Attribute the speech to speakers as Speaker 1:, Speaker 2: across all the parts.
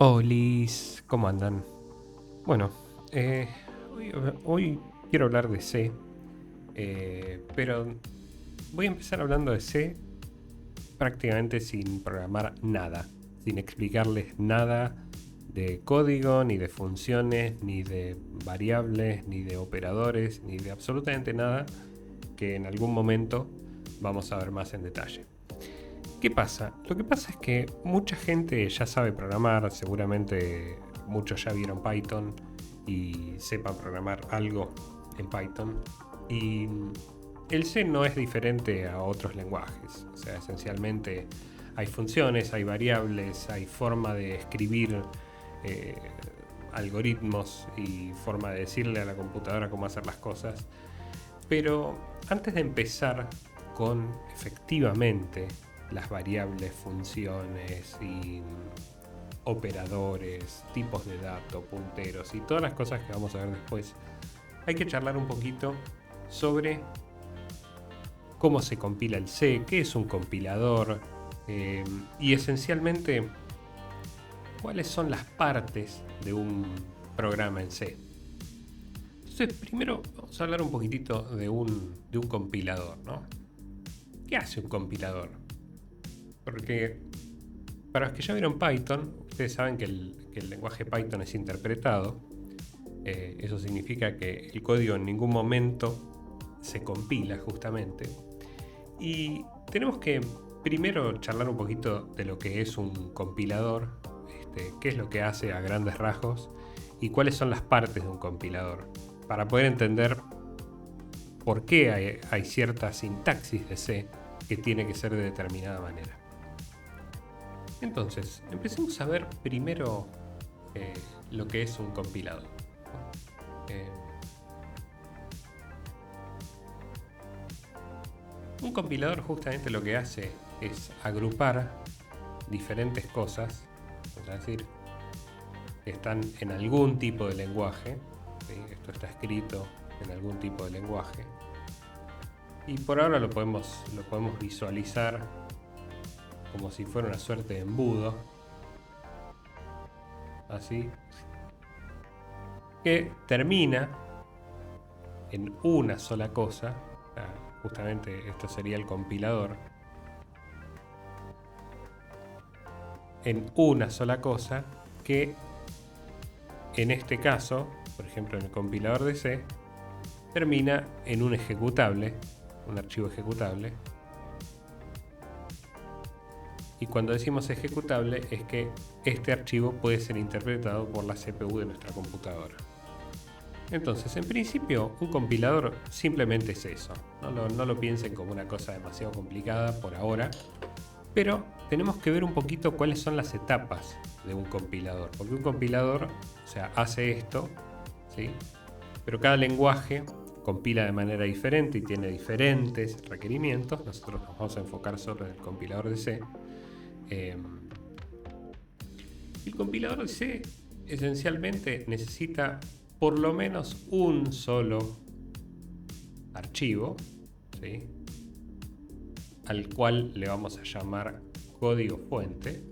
Speaker 1: Olis, ¿cómo andan? Bueno, eh, hoy quiero hablar de C, pero voy a empezar hablando de C prácticamente sin programar nada, sin explicarles nada de código, ni de funciones, ni de variables, ni de operadores, ni de absolutamente nada que en algún momento vamos a ver más en detalle. ¿Qué pasa? Lo que pasa es que mucha gente ya sabe programar, seguramente muchos ya vieron Python y sepan programar algo en Python. Y el C no es diferente a otros lenguajes. O sea, esencialmente hay funciones, hay variables, hay forma de escribir eh, algoritmos y forma de decirle a la computadora cómo hacer las cosas. Pero antes de empezar con efectivamente las variables, funciones y operadores, tipos de datos, punteros y todas las cosas que vamos a ver después, hay que charlar un poquito sobre cómo se compila el C, qué es un compilador y esencialmente cuáles son las partes de un programa en C. Entonces, primero vamos a hablar un poquitito de un compilador, ¿no? ¿Qué hace un compilador? Porque para los que ya vieron Python, ustedes saben que el lenguaje Python es interpretado. Eso significa que el código en ningún momento se compila justamente. Y tenemos que primero charlar un poquito de lo que es un compilador, qué es lo que hace a grandes rasgos y cuáles son las partes de un compilador, para poder entender por qué hay cierta sintaxis de C que tiene que ser de determinada manera. Entonces, empecemos a ver primero lo que es un compilador. Un compilador justamente lo que hace es agrupar diferentes cosas, es decir, que están en algún tipo de lenguaje. ¿Sí? Esto está escrito en algún tipo de lenguaje. Y por ahora lo podemos visualizar como si fuera una suerte de embudo, así, que termina en una sola cosa. Justamente esto sería el compilador. En una sola cosa que en este caso, por ejemplo en el compilador de C, termina en un ejecutable, un archivo ejecutable. Y cuando decimos ejecutable es que este archivo puede ser interpretado por la CPU de nuestra computadora. Entonces, en principio, un compilador simplemente es eso. No lo piensen como una cosa demasiado complicada por ahora, pero tenemos que ver un poquito cuáles son las etapas de un compilador. Porque un compilador, o sea, hace esto, ¿sí? Pero cada lenguaje compila de manera diferente y tiene diferentes requerimientos. Nosotros nos vamos a enfocar solo en el compilador de C. El compilador de C esencialmente necesita por lo menos un solo archivo, ¿sí? Al cual le vamos a llamar código fuente,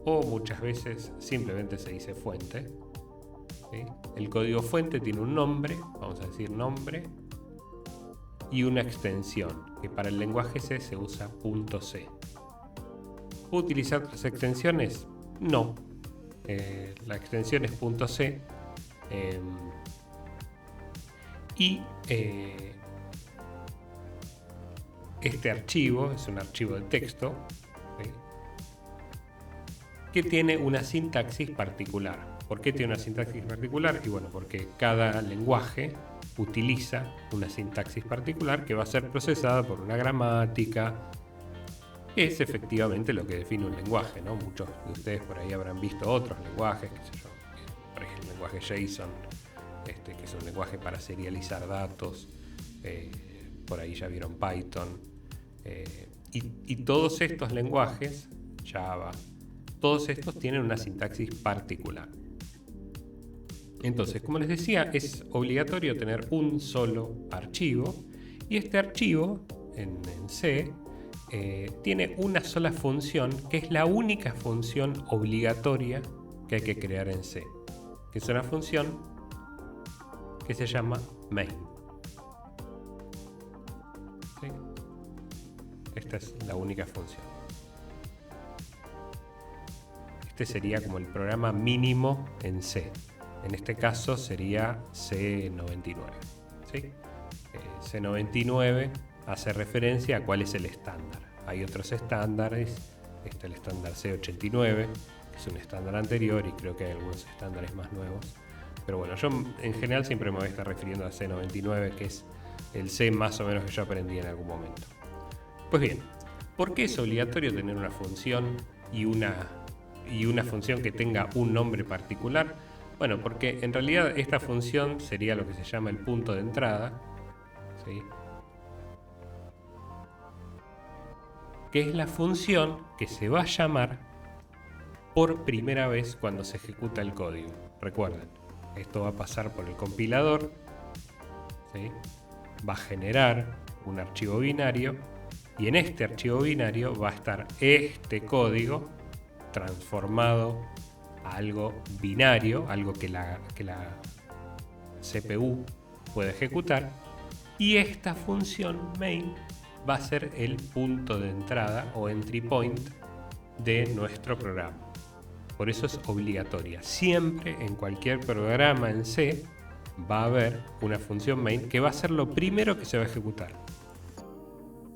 Speaker 1: o muchas veces simplemente se dice fuente, ¿sí? El código fuente tiene un nombre, vamos a decir nombre, y una extensión, que para el lenguaje C se usa .c. ¿Puedo utilizar otras extensiones? No. La extensión es .c. Este archivo es un archivo de texto, ¿sí? Que tiene una sintaxis particular. ¿Por qué tiene una sintaxis particular? Y bueno, porque cada lenguaje utiliza una sintaxis particular que va a ser procesada por una gramática, que es efectivamente lo que define un lenguaje, ¿no? Muchos de ustedes por ahí habrán visto otros lenguajes, qué sé yo, por ejemplo el lenguaje JSON, que es un lenguaje para serializar datos, por ahí ya vieron Python, y todos estos lenguajes, Java, todos estos tienen una sintaxis particular. Entonces, como les decía, es obligatorio tener un solo archivo, y este archivo en C tiene una sola función, que es la única función obligatoria que hay que crear en C, que es una función que se llama main. ¿Sí? Esta es la única función. Este sería como el programa mínimo en C. En este caso sería C99. ¿Sí? C99 hace referencia a cuál es el estándar. Hay otros estándares. Está el estándar C89, que es un estándar anterior, y creo que hay algunos estándares más nuevos. Pero bueno, yo en general siempre me voy a estar refiriendo a C99, que es el C más o menos que yo aprendí en algún momento. Pues bien, ¿por qué es obligatorio tener una función y una función que tenga un nombre particular? Bueno, porque en realidad esta función sería lo que se llama el punto de entrada, ¿sí? Que es la función que se va a llamar por primera vez cuando se ejecuta el código. Recuerden, esto va a pasar por el compilador, ¿sí? Va a generar un archivo binario, y en este archivo binario va a estar este código transformado a algo binario, algo que la CPU puede ejecutar, y esta función main va a ser el punto de entrada o entry point de nuestro programa. Por eso es obligatoria. Siempre en cualquier programa en C va a haber una función main que va a ser lo primero que se va a ejecutar.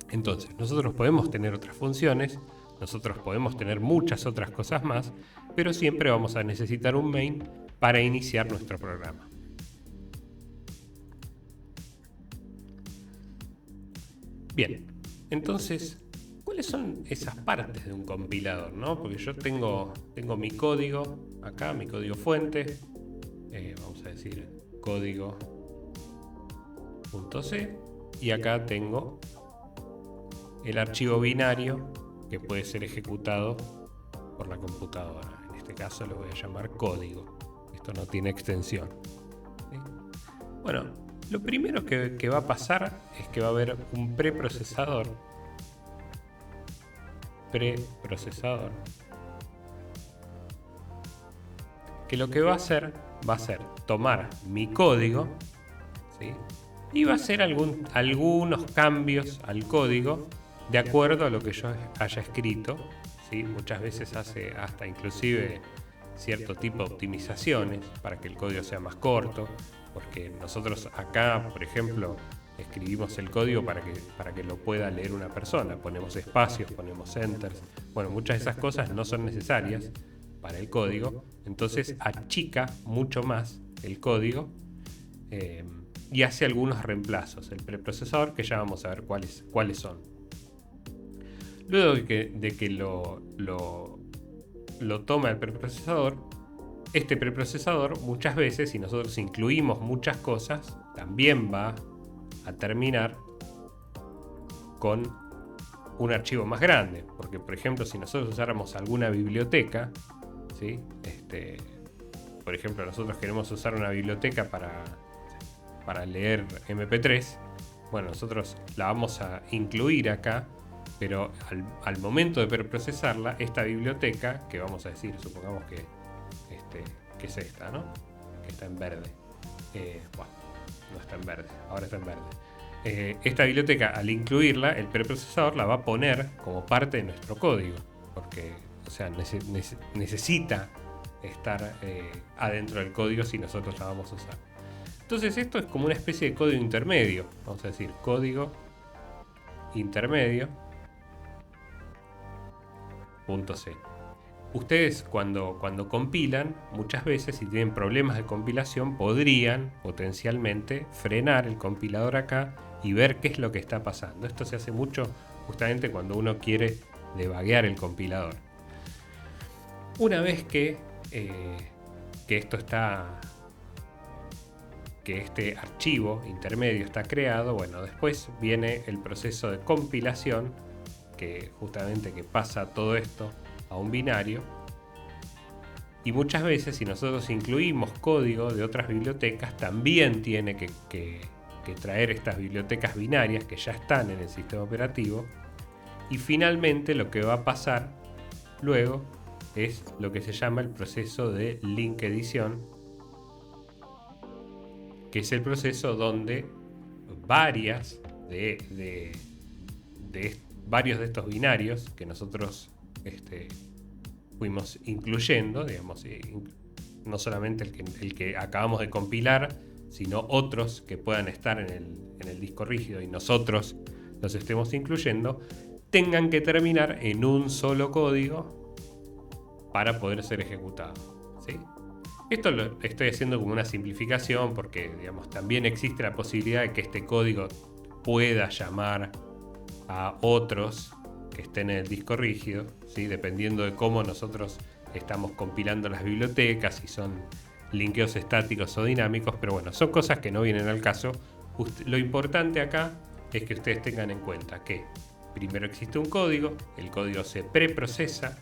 Speaker 1: Entonces, nosotros podemos tener otras funciones, nosotros podemos tener muchas otras cosas más, pero siempre vamos a necesitar un main para iniciar nuestro programa. Bien, entonces, ¿cuáles son esas partes de un compilador, no? Porque yo tengo mi código acá, mi código fuente, vamos a decir código.c, y acá tengo el archivo binario que puede ser ejecutado por la computadora. En este caso lo voy a llamar código. Esto no tiene extensión. ¿Sí? Bueno, lo primero que va a pasar es que va a haber un preprocesador. Que lo que va a hacer tomar mi código, ¿sí? Y va a hacer algunos cambios al código de acuerdo a lo que yo haya escrito, ¿sí? Muchas veces hace hasta inclusive cierto tipo de optimizaciones para que el código sea más corto, porque nosotros acá, por ejemplo, escribimos el código para que lo pueda leer una persona. Ponemos espacios, ponemos enters. Bueno, muchas de esas cosas no son necesarias para el código, entonces achica mucho más el código y hace algunos reemplazos. El preprocesador, que ya vamos a ver cuáles son. Luego de que lo toma el preprocesador, este preprocesador muchas veces, si nosotros incluimos muchas cosas, también va a terminar con un archivo más grande. Porque, por ejemplo, si nosotros usáramos alguna biblioteca, ¿sí? Por ejemplo, nosotros queremos usar una biblioteca para leer MP3. Bueno, nosotros la vamos a incluir acá, pero al momento de preprocesarla, esta biblioteca, que vamos a decir, supongamos que es esta, ¿no? Que está en verde. Bueno, no está en verde, ahora está en verde. Esta biblioteca, al incluirla, el preprocesador la va a poner como parte de nuestro código, porque, o sea, necesita estar adentro del código si nosotros la vamos a usar. Entonces esto es como una especie de código intermedio, vamos a decir código intermedio .c. Ustedes cuando compilan, muchas veces, si tienen problemas de compilación, podrían potencialmente frenar el compilador acá y ver qué es lo que está pasando. Esto se hace mucho justamente cuando uno quiere debuguear el compilador. Una vez que este archivo intermedio está creado, bueno, después viene el proceso de compilación, que justamente que pasa todo esto a un binario. Y muchas veces, si nosotros incluimos código de otras bibliotecas, también tiene que traer estas bibliotecas binarias que ya están en el sistema operativo Y finalmente lo que va a pasar luego es lo que se llama el proceso de link edición, que es el proceso donde varios de estos binarios que nosotros fuimos incluyendo, digamos, no solamente el que acabamos de compilar, sino otros que puedan estar en el disco rígido y nosotros los estemos incluyendo, tengan que terminar en un solo código para poder ser ejecutado, ¿sí? Esto lo estoy haciendo como una simplificación porque, digamos, también existe la posibilidad de que este código pueda llamar a otros que estén en el disco rígido, ¿sí? Dependiendo de cómo nosotros estamos compilando las bibliotecas, si son linkeos estáticos o dinámicos, pero bueno, son cosas que no vienen al caso. Lo importante acá es que ustedes tengan en cuenta que primero existe un código, el código se preprocesa,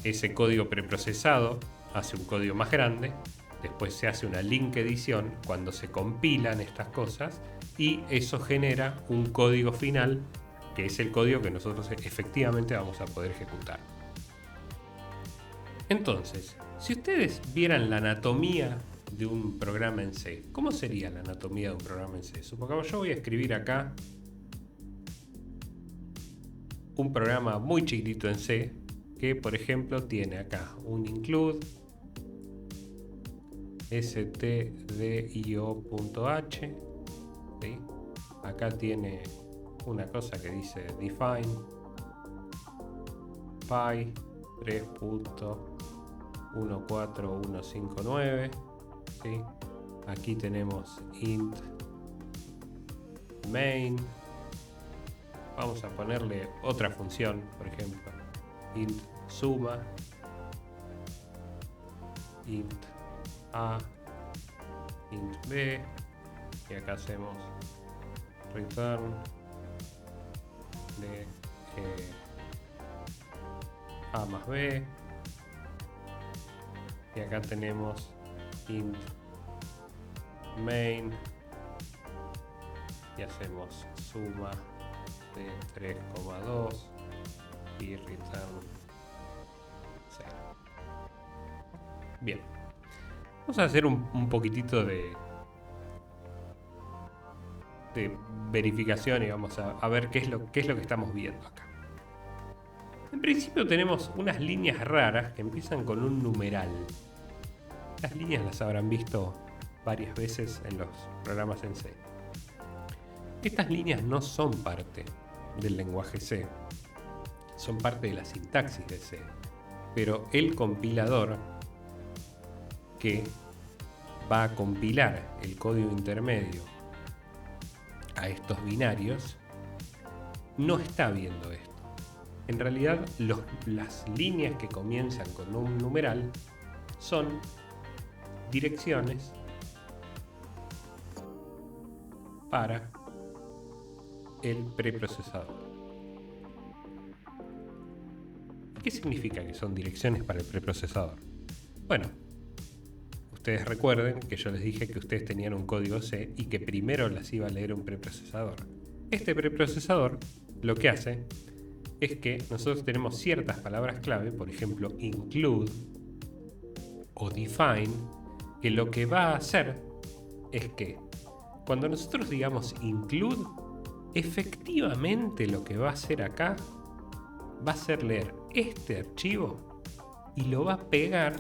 Speaker 1: ese código preprocesado hace un código más grande, después se hace una link edición cuando se compilan estas cosas y eso genera un código final que es el código que nosotros efectivamente vamos a poder ejecutar. Entonces, si ustedes vieran la anatomía de un programa en C, ¿cómo sería la anatomía de un programa en C? Supongamos, yo voy a escribir acá un programa muy chiquitito en C que, por ejemplo, tiene acá un include stdio.h, ¿sí? Acá tiene una cosa que dice define py 3.14159, ¿sí? Aquí tenemos int main. Vamos a ponerle otra función, por ejemplo int suma, int a, int b, y acá hacemos return de a más b, y acá tenemos int main y hacemos suma de 3,2 y return 0. Bien, vamos a hacer un poquitito de verificación y vamos a ver qué es lo que estamos viendo acá. En principio tenemos unas líneas raras que empiezan con un numeral. Las líneas las habrán visto varias veces en los programas en C. Estas líneas no son parte del lenguaje C, son parte de la sintaxis de C, pero el compilador que va a compilar el código intermedio a estos binarios no está viendo esto. En realidad, las líneas que comienzan con un numeral son direcciones para el preprocesador. ¿Qué significa que son direcciones para el preprocesador? Bueno, ustedes recuerden que yo les dije que ustedes tenían un código C y que primero las iba a leer un preprocesador. Este preprocesador lo que hace es que nosotros tenemos ciertas palabras clave, por ejemplo include o define, que lo que va a hacer es que cuando nosotros digamos include, efectivamente lo que va a hacer acá va a ser leer este archivo y lo va a pegar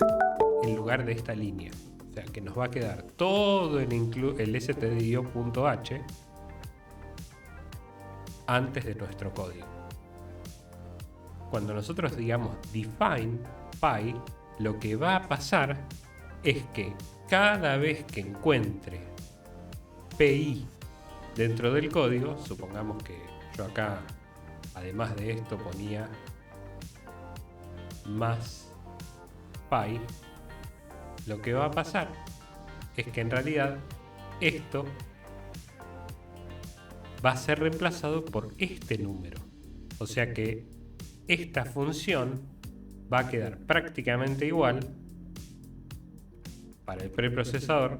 Speaker 1: en lugar de esta línea. O sea que nos va a quedar todo el stdio.h antes de nuestro código. Cuando nosotros digamos define py, lo que va a pasar es que cada vez que encuentre pi dentro del código, supongamos que yo acá, además de esto, ponía más pi, lo que va a pasar es que en realidad esto va a ser reemplazado por este número. O sea que esta función va a quedar prácticamente igual para el preprocesador,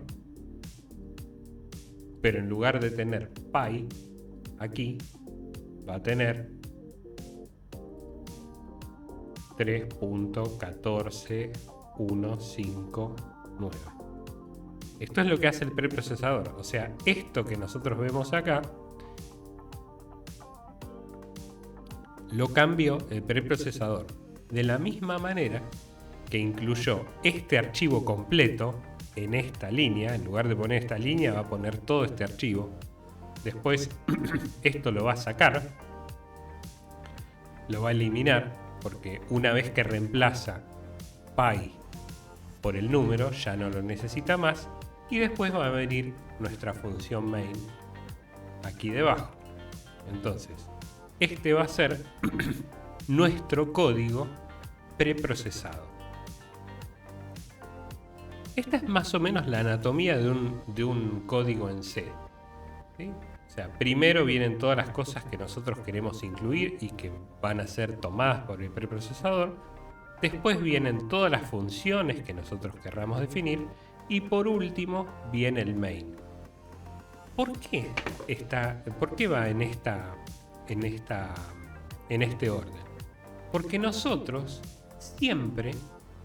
Speaker 1: pero en lugar de tener pi aquí, va a tener 3.14159. Esto es lo que hace el preprocesador. O sea, esto que nosotros vemos acá lo cambió el preprocesador de la misma manera que incluyó este archivo completo en esta línea. En lugar de poner esta línea, va a poner todo este archivo. Después esto lo va a sacar, lo va a eliminar, porque una vez que reemplaza pi por el número ya no lo necesita más, y después va a venir nuestra función main aquí debajo. Entonces este va a ser nuestro código preprocesado. Esta es más o menos la anatomía de un código en C, ¿sí? O sea, primero vienen todas las cosas que nosotros queremos incluir y que van a ser tomadas por el preprocesador. Después vienen todas las funciones que nosotros querramos definir. Y por último viene el main. ¿Por qué va en este orden? Porque nosotros siempre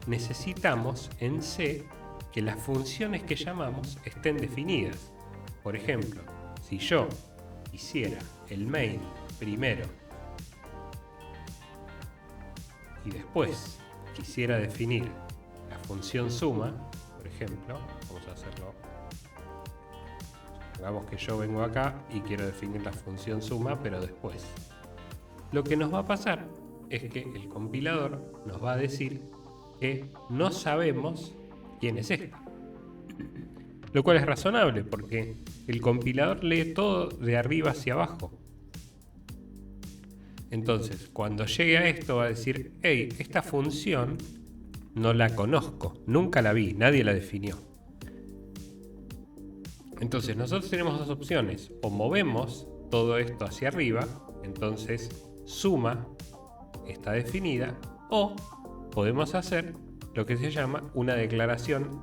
Speaker 1: necesitamos en C que las funciones que llamamos estén definidas. Por ejemplo, si yo hiciera el main primero y después quisiera definir la función suma, por ejemplo, vamos a hacerlo. Hagamos que yo vengo acá y quiero definir la función suma, pero después. Lo que nos va a pasar es que el compilador nos va a decir que no sabemos quién es esta. Lo cual es razonable, porque el compilador lee todo de arriba hacia abajo. Entonces, cuando llegue a esto va a decir: hey, esta función no la conozco, nunca la vi, nadie la definió. Entonces nosotros tenemos dos opciones: o movemos todo esto hacia arriba, entonces suma está definida, o podemos hacer lo que se llama una declaración,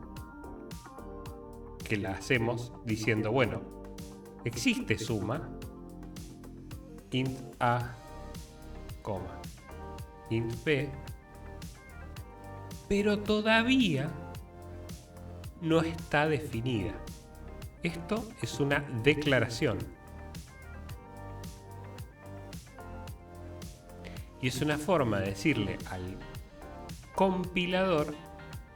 Speaker 1: que la hacemos diciendo: bueno, existe suma, int a, int b, pero todavía no está definida. Esto es una declaración. Y es una forma de decirle al compilador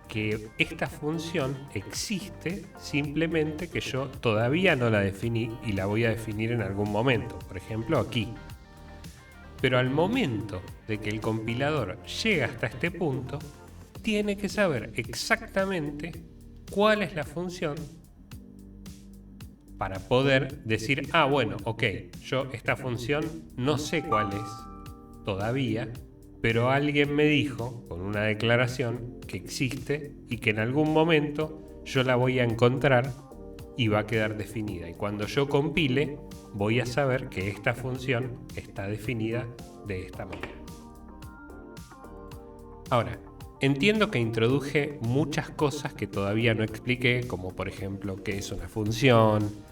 Speaker 1: que esta función existe, simplemente que yo todavía no la definí y la voy a definir en algún momento, por ejemplo aquí. Pero al momento de que el compilador llega hasta este punto, tiene que saber exactamente cuál es la función para poder decir: ah, bueno, ok, yo esta función no sé cuál es todavía, pero alguien me dijo con una declaración que existe y que en algún momento yo la voy a encontrar y va a quedar definida. Y cuando yo compile, voy a saber que esta función está definida de esta manera. Ahora, entiendo que introduje muchas cosas que todavía no expliqué, como por ejemplo qué es una función,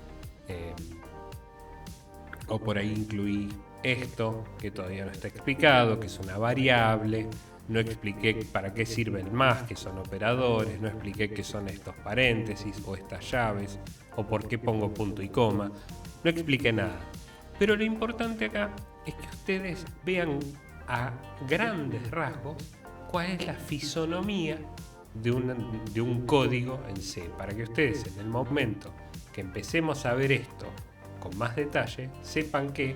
Speaker 1: o por ahí incluí esto que todavía no está explicado, que es una variable. No expliqué para qué sirve el más, que son operadores. No expliqué qué son estos paréntesis o estas llaves, o por qué pongo punto y coma. No expliqué nada. Pero lo importante acá es que ustedes vean a grandes rasgos cuál es la fisonomía de un código en C, para que ustedes en el momento que empecemos a ver esto con más detalle, sepan que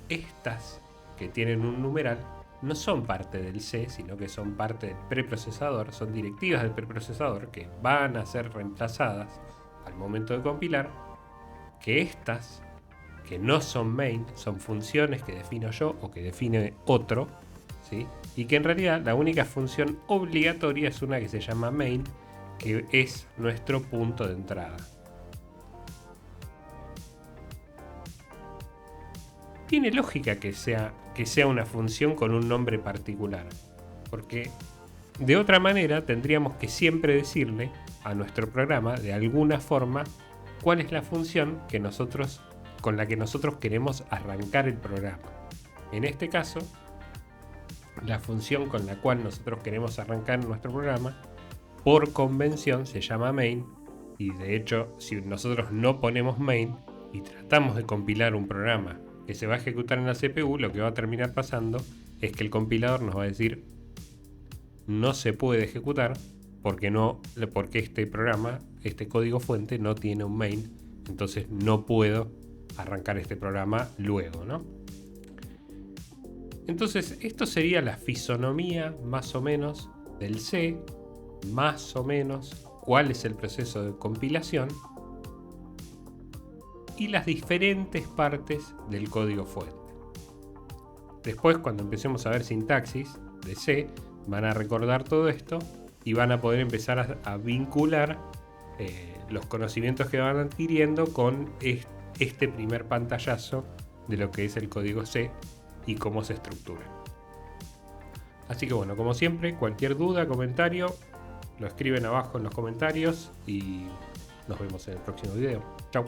Speaker 1: estas que tienen un numeral no son parte del C, sino que son parte del preprocesador, son directivas del preprocesador que van a ser reemplazadas al momento de compilar, que estas, que no son main, son funciones que defino yo o que define otro, ¿sí? Y que en realidad la única función obligatoria es una que se llama main, que es nuestro punto de entrada. Tiene lógica que sea una función con un nombre particular, porque de otra manera tendríamos que siempre decirle a nuestro programa de alguna forma cuál es la función con la que nosotros queremos arrancar el programa. En este caso, la función con la cual nosotros queremos arrancar nuestro programa, por convención se llama main, y de hecho si nosotros no ponemos main y tratamos de compilar un programa que se va a ejecutar en la CPU, lo que va a terminar pasando es que el compilador nos va a decir no se puede ejecutar porque este programa, este código fuente no tiene un main, entonces no puedo arrancar este programa luego, ¿no? Entonces esto sería la fisonomía más o menos del C, más o menos cuál es el proceso de compilación y las diferentes partes del código fuente. Después, cuando empecemos a ver sintaxis de C, van a recordar todo esto y van a poder empezar a vincular los conocimientos que van adquiriendo con este primer pantallazo de lo que es el código C y cómo se estructura. Así que bueno, como siempre, cualquier duda, comentario, lo escriben abajo en los comentarios y nos vemos en el próximo video. Chau.